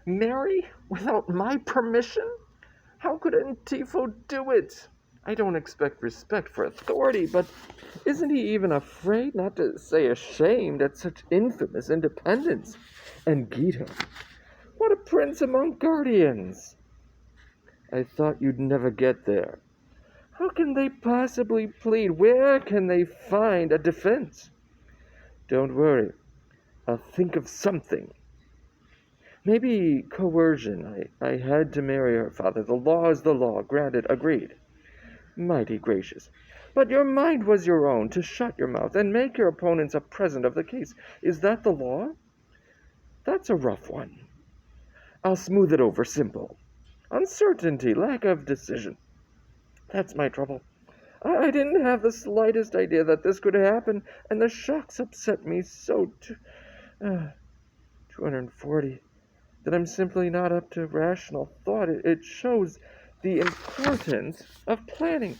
Marry without my permission? How could Antifo do it? I don't expect respect for authority, but isn't he even afraid, not to say ashamed, at such infamous independence? And Gita, what a prince among guardians! I thought you'd never get there. How can they possibly plead? Where can they find a defense? Don't worry, I'll think of something. Maybe coercion. I had to marry her, father. The law is the law. Granted, agreed. Mighty gracious. But your mind was your own, to shut your mouth and make your opponents a present of the case. Is that the law? That's a rough one. I'll smooth it over simple. Uncertainty, lack of decision. That's my trouble. I didn't have the slightest idea that this could happen, and the shocks upset me so 240, that I'm simply not up to rational thought. It shows the importance of planning.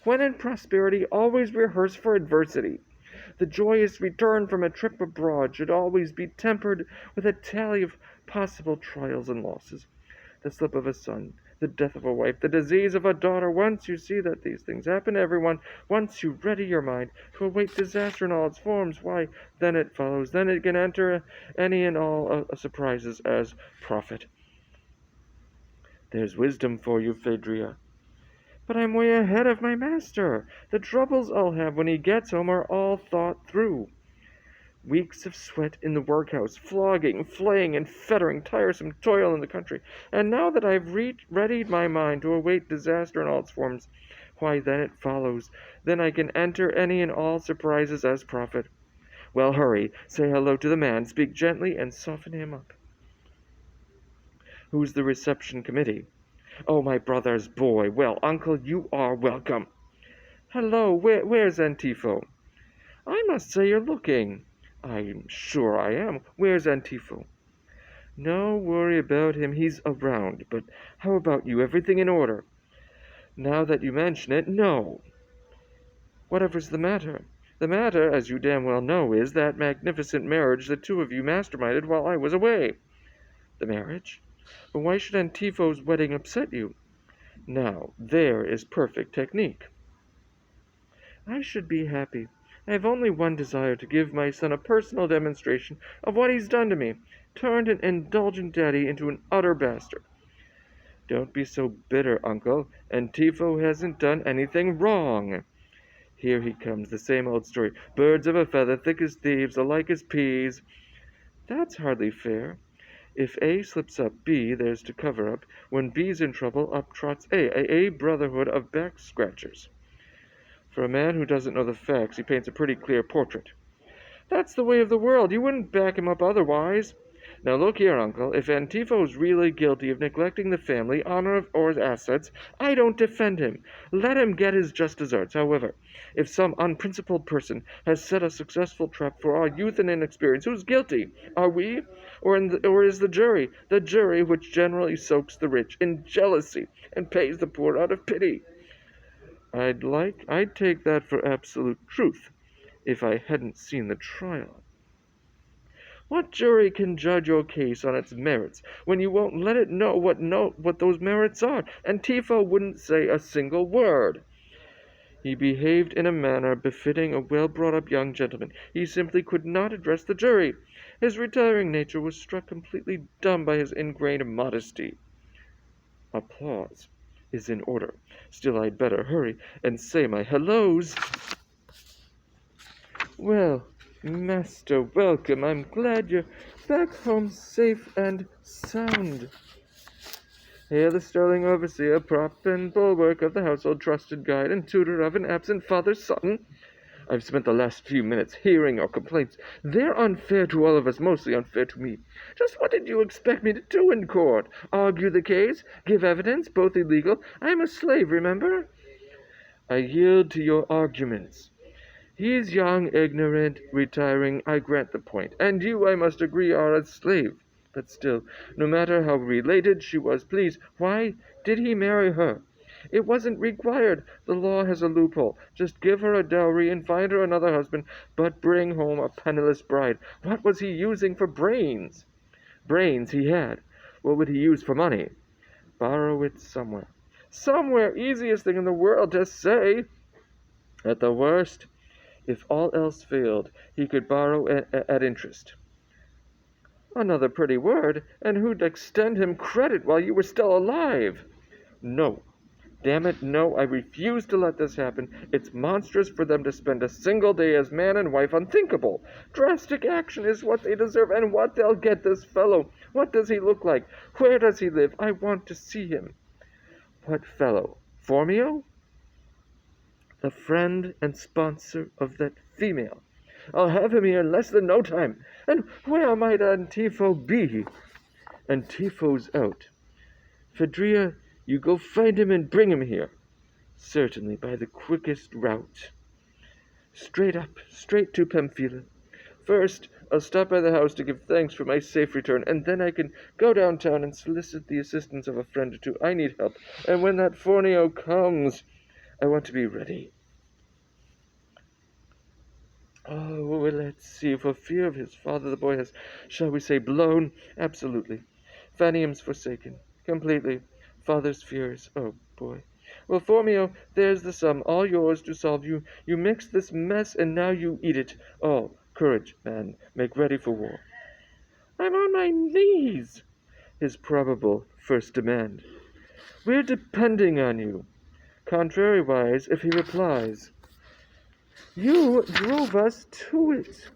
When in prosperity, always rehearse for adversity. The joyous return from a trip abroad should always be tempered with a tally of possible trials and losses. The slip of a son, the death of a wife, the disease of a daughter. Once you see that these things happen to everyone, once you ready your mind to await disaster in all its forms, why, then it follows. Then it can enter any and all surprises as prophet. There's wisdom for you, Phaedria. But I'm way ahead of my master. The troubles I'll have when he gets home are all thought through. Weeks of sweat in the workhouse, flogging, flaying, and fettering, tiresome toil in the country. And now that I've readied my mind to await disaster in all its forms, why, then it follows. Then I can enter any and all surprises as prophet. Well, hurry, say hello to the man, speak gently, and soften him up. Who's the reception committee? Oh, my brother's boy. Well, uncle, you are welcome. Hello, where's Antifo? I must say you're looking. I'm sure I am. Where's Antifo? No worry about him. He's around. But how about you? Everything in order? Now that you mention it, no. Whatever's the matter? The matter, as you damn well know, is that magnificent marriage the two of you masterminded while I was away. The marriage? But why should Antifo's wedding upset you? Now, there is perfect technique. I should be happy. I have only one desire, to give my son a personal demonstration of what he's done to me, turned an indulgent daddy into an utter bastard. Don't be so bitter, uncle. Antifo hasn't done anything wrong. Here he comes, the same old story. Birds of a feather, thick as thieves, alike as peas. That's hardly fair. If A slips up B, there's to cover up. When B's in trouble, up trots A brotherhood of back-scratchers. For a man who doesn't know the facts, he paints a pretty clear portrait. That's the way of the world. You wouldn't back him up otherwise. Now look here, uncle. If Antifo's really guilty of neglecting the family, honor, or assets, I don't defend him. Let him get his just deserts. However, if some unprincipled person has set a successful trap for our youth and inexperience, who's guilty? Are we? Or is the jury? The jury, which generally soaks the rich in jealousy and pays the poor out of pity. I'd take that for absolute truth, if I hadn't seen the trial. What jury can judge your case on its merits when you won't let it know what those merits are? Antifo wouldn't say a single word. He behaved in a manner befitting a well-brought-up young gentleman. He simply could not address the jury. His retiring nature was struck completely dumb by his ingrained modesty. Applause is in order. Still, I'd better hurry and say my hellos. Well, Master, welcome. I'm glad you're back home safe and sound. Hail the sterling overseer, prop and bulwark of the household, trusted guide and tutor of an absent father's son. I've spent the last few minutes hearing your complaints. They're unfair to all of us, mostly unfair to me. Just what did you expect me to do in court? Argue the case? Give evidence, both illegal? I'm a slave, remember? I yield to your arguments. He's young, ignorant, retiring, I grant the point. And you, I must agree, are a slave. But still, no matter how related she was, please, why did he marry her? It wasn't required. The law has a loophole. Just give her a dowry and find her another husband, but bring home a penniless bride. What was he using for brains? Brains he had. What would he use for money? Borrow it somewhere. Somewhere, easiest thing in the world to say. At the worst, if all else failed, he could borrow at interest. Another pretty word, and who'd extend him credit while you were still alive? No. Damn it, no, I refuse to let this happen. It's monstrous for them to spend a single day as man and wife. Unthinkable. Drastic action is what they deserve, and what they'll get. This fellow. What does he look like? Where does he live? I want to see him. What fellow? Phormio? The friend and sponsor of that female. I'll have him here in less than no time. And where might Antifo be? Antifo's out. Phaedria, you go find him and bring him here. Certainly, by the quickest route. Straight up, straight to Pamphila. First, I'll stop by the house to give thanks for my safe return, and then I can go downtown and solicit the assistance of a friend or two. I need help, and when that phormio comes, I want to be ready. Oh, well, let's see. For fear of his father, the boy has, shall we say, blown? Absolutely. Fanium's forsaken. Completely. Father's fears. Oh, boy. Well, Phormio, there's the sum. All yours to solve. You mixed this mess, and now you eat it. Oh, courage, man. Make ready for war. I'm on my knees. His probable first demand. We're depending on you. Contrariwise, if he replies, you drove us to it.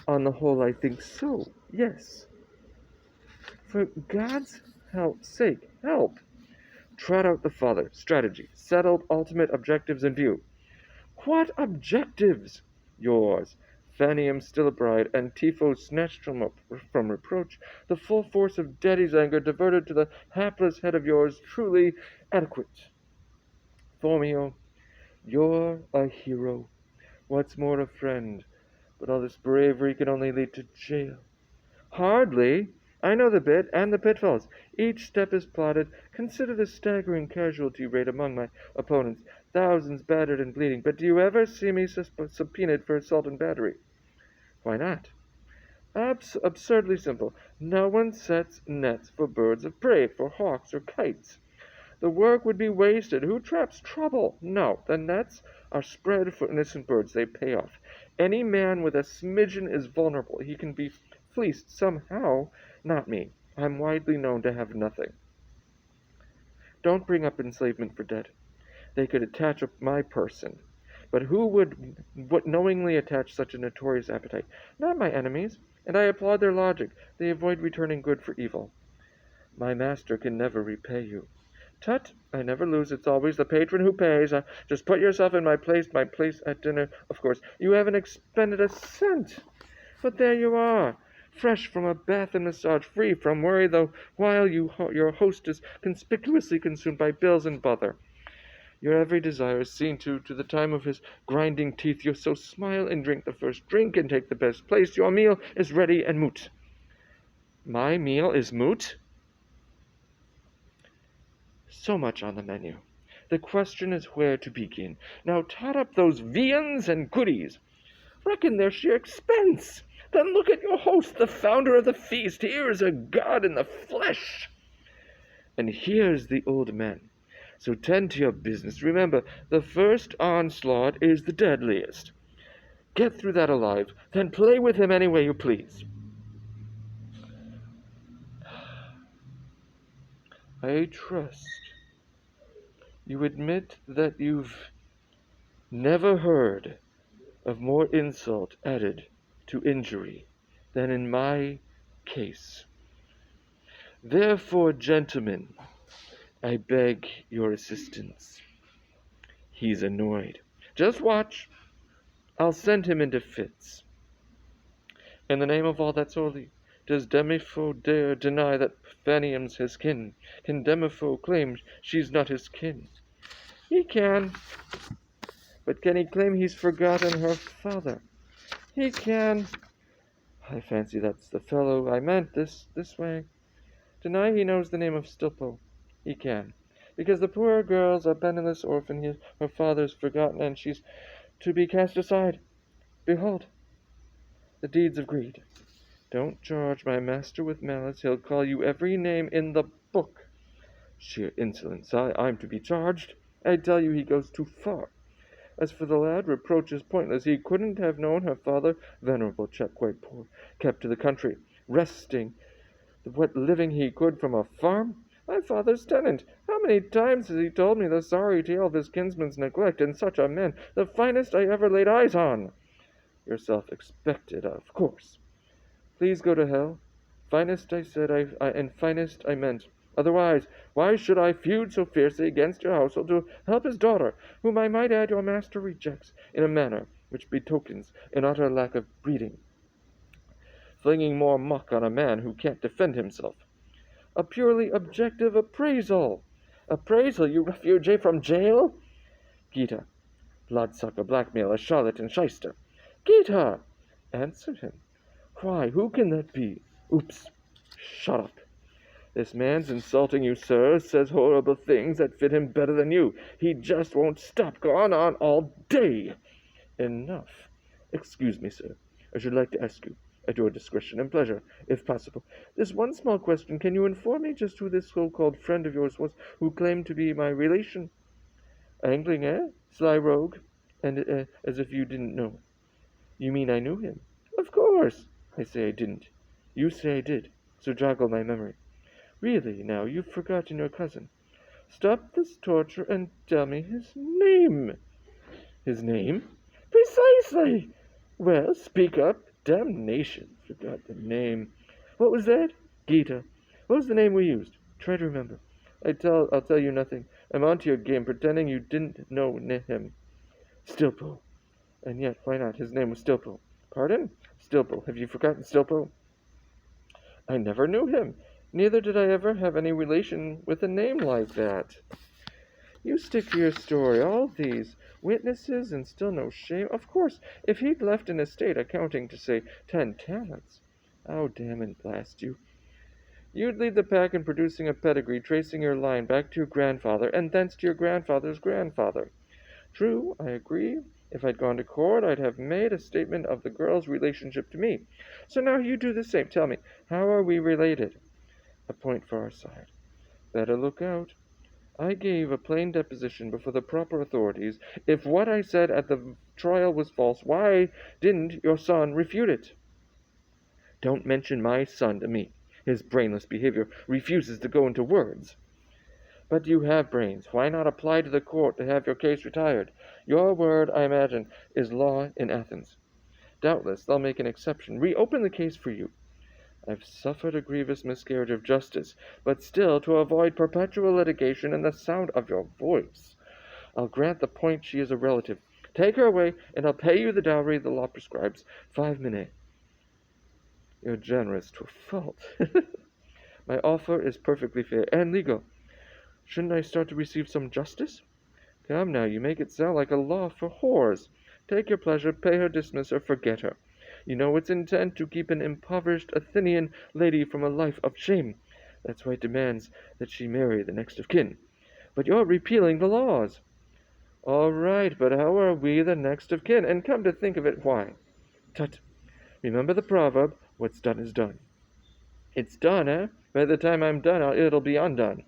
On the whole, I think so, yes. For God's sake, help. Trot out the father, strategy, settled ultimate objectives in view. What objectives? Yours. Fanium still a bride, and Tifo snatched from reproach, the full force of daddy's anger diverted to the hapless head of yours, truly adequate. Phormio, you're a hero. What's more, a friend? But all this bravery can only lead to jail. Hardly. I know the bit and the pitfalls. Each step is plotted. Consider the staggering casualty rate among my opponents. Thousands battered and bleeding. But do you ever see me subpoenaed for assault and battery? Why not? Absurdly simple. No one sets nets for birds of prey, for hawks or kites. The work would be wasted. Who traps trouble? No, the nets are spread for innocent birds. They pay off. Any man with a smidgen is vulnerable. He can be fleeced somehow. Not me. I'm widely known to have nothing. Don't bring up enslavement for debt. They could attach up my person. But who would knowingly attach such a notorious appetite? Not my enemies. And I applaud their logic. They avoid returning good for evil. My master can never repay you. Tut, I never lose. It's always the patron who pays. Just put yourself in my place at dinner, of course. You haven't expended a cent. But there you are, fresh from a bath and massage, free from worry, though while your host is conspicuously consumed by bills and bother. Your every desire is seen to the time of his grinding teeth. So smile and drink the first drink and take the best place. Your meal is ready and moot. My meal is moot? So much on the menu. The question is where to begin. Now tot up those viands and goodies. Reckon their sheer expense. Then look at your host, the founder of the feast. Here's a god in the flesh. And here's the old man. So tend to your business. Remember, the first onslaught is the deadliest. Get through that alive, then play with him any way you please. I trust you admit that you've never heard of more insult added to injury than in my case. Therefore, gentlemen, I beg your assistance. He's annoyed. Just watch. I'll send him into fits. In the name of all that's holy, does Demipho dare deny that Fanium's his kin? Can Demipho claim she's not his kin? He can. But can he claim he's forgotten her father? He can. I fancy that's the fellow I meant this way. Deny he knows the name of Stilpo. He can. Because the poor girl's a penniless orphan, her father's forgotten, and she's to be cast aside. Behold, the deeds of greed. Don't charge my master with malice. He'll call you every name in the book. Sheer insolence. I'm to be charged. I tell you he goes too far. As for the lad, reproach is pointless. He couldn't have known her father. Venerable chap, quite poor, kept to the country, resting what living he could from a farm. My father's tenant. How many times has he told me the sorry tale of his kinsman's neglect, and such a man, the finest I ever laid eyes on. Yourself expected, of course. Please go to hell. Finest I said, and finest I meant. Otherwise, why should I feud so fiercely against your household to help his daughter, whom I might add your master rejects, in a manner which betokens an utter lack of breeding, flinging more muck on a man who can't defend himself. A purely objective appraisal. Appraisal, you refugee from jail? Gita, bloodsucker, blackmailer, charlatan, shyster. Gita! Answer him. Why, who can that be? Oops. Shut up. This man's insulting you, sir, says horrible things that fit him better than you. He just won't stop. Gone on all day. Enough. Excuse me, sir. I should like to ask you, at your discretion and pleasure, if possible, this one small question. Can you inform me just who this so-called friend of yours was who claimed to be my relation? Angling, eh? Sly rogue. And as if you didn't know. You mean I knew him? Of course. I say I didn't. You say I did. So joggle my memory. Really, now, you've forgotten your cousin. Stop this torture and tell me his name. His name? Precisely. Well, speak up. Damnation. Forgot the name. What was that? Gita. What was the name we used? Try to remember. I'll tell you nothing. I'm onto your game, pretending you didn't know him. Stilpo. And yet, why not? His name was Stilpo. Pardon? Stilpo. Have you forgotten Stilpo? I never knew him. Neither did I ever have any relation with a name like that. You stick to your story. All these witnesses and still no shame. Of course, if he'd left an estate accounting to, say, 10 talents. Oh, damn and blast you. You'd lead the pack in producing a pedigree, tracing your line back to your grandfather, and thence to your grandfather's grandfather. True, I agree. If I'd gone to court, I'd have made a statement of the girl's relationship to me. So now you do the same. Tell me, how are we related? A point for our side. Better look out. I gave a plain deposition before the proper authorities. If what I said at the trial was false, why didn't your son refute it? Don't mention my son to me. His brainless behavior refuses to go into words. But you have brains. Why not apply to the court to have your case retired? Your word, I imagine, is law in Athens. Doubtless they'll make an exception. Reopen the case for you. I've suffered a grievous miscarriage of justice, but still, to avoid perpetual litigation and the sound of your voice, I'll grant the point she is a relative. Take her away, and I'll pay you the dowry the law prescribes. 5 minutes. You're generous to a fault. My offer is perfectly fair and legal. Shouldn't I start to receive some justice? Come now, you make it sound like a law for whores. Take your pleasure, pay her, dismiss her, forget her. You know its intent to keep an impoverished Athenian lady from a life of shame. That's why it demands that she marry the next of kin. But you're repealing the laws. All right, but how are we the next of kin? And come to think of it, why? Tut. Remember the proverb, what's done is done. It's done, eh? By the time I'm done, it'll be undone.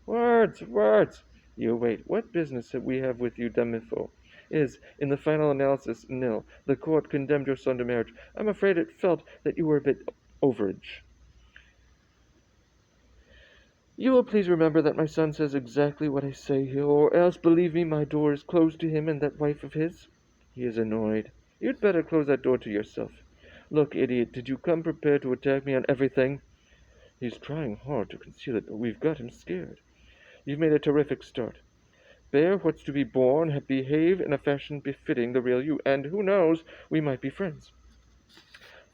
Words, words. You wait. What business we have with you, Demifo? Is, in the final analysis, nil. The court condemned your son to marriage. I'm afraid it felt that you were a bit overage. You will please remember that my son says exactly what I say here, or else, believe me, my door is closed to him and that wife of his. He is annoyed. You'd better close that door to yourself. Look, idiot, did you come prepared to attack me on everything? He's trying hard to conceal it, but we've got him scared. You've made a terrific start. Bear what's to be borne, behave in a fashion befitting the real you, and who knows, we might be friends.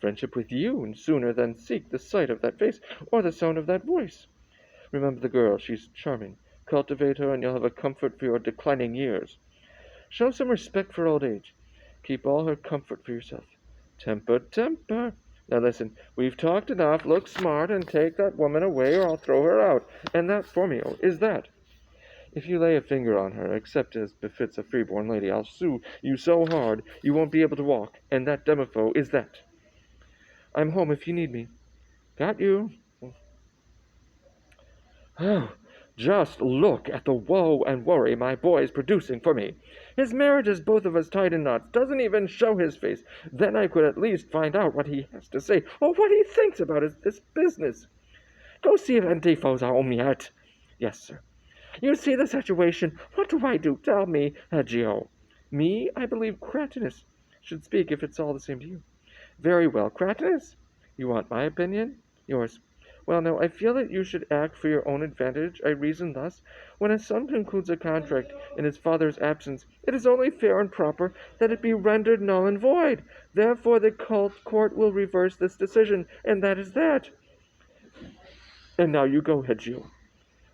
Friendship with you, and sooner than seek the sight of that face or the sound of that voice. Remember the girl, she's charming. Cultivate her, and you'll have a comfort for your declining years. Show some respect for old age. Keep all her comfort for yourself. Temper, temper. Now listen, we've talked enough. Look smart and take that woman away, or I'll throw her out. And that phormio is that. If you lay a finger on her, except as befits a freeborn lady, I'll sue you so hard you won't be able to walk, and that Demopho is that. I'm home if you need me. Got you. Oh, just look at the woe and worry my boy is producing for me. His marriage has both of us tied in knots, doesn't even show his face. Then I could at least find out what he has to say, or what he thinks about this business. Go see if Antifo's home yet. Yes, sir. You see the situation. What do I do? Tell me, Hegio. Me? I believe Cratinus should speak if it's all the same to you. Very well, Cratinus. You want my opinion? Yours. Well, no, I feel that you should act for your own advantage. I reason thus. When a son concludes a contract in his father's absence, it is only fair and proper that it be rendered null and void. Therefore, the court will reverse this decision, and that is that. And now you go, Hegio.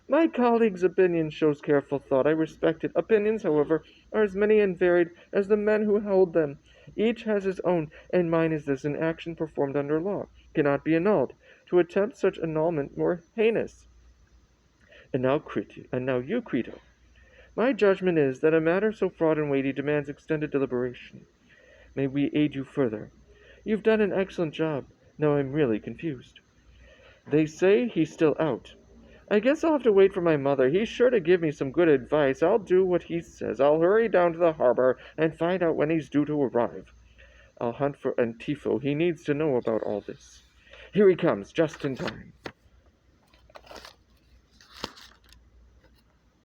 My colleague's opinion shows careful thought. I respect it. Opinions, however, are as many and varied as the men who hold them. Each has his own, and mine is this: an action performed under law cannot be annulled. To attempt such annulment more heinous. And now you, Crito. My judgment is that a matter so fraught and weighty demands extended deliberation. May we aid you further? You've done an excellent job. Now I'm really confused. They say he's still out. I guess I'll have to wait for my mother. He's sure to give me some good advice. I'll do what he says. I'll hurry down to the harbor and find out when he's due to arrive. I'll hunt for Antifo. He needs to know about all this. Here he comes, just in time.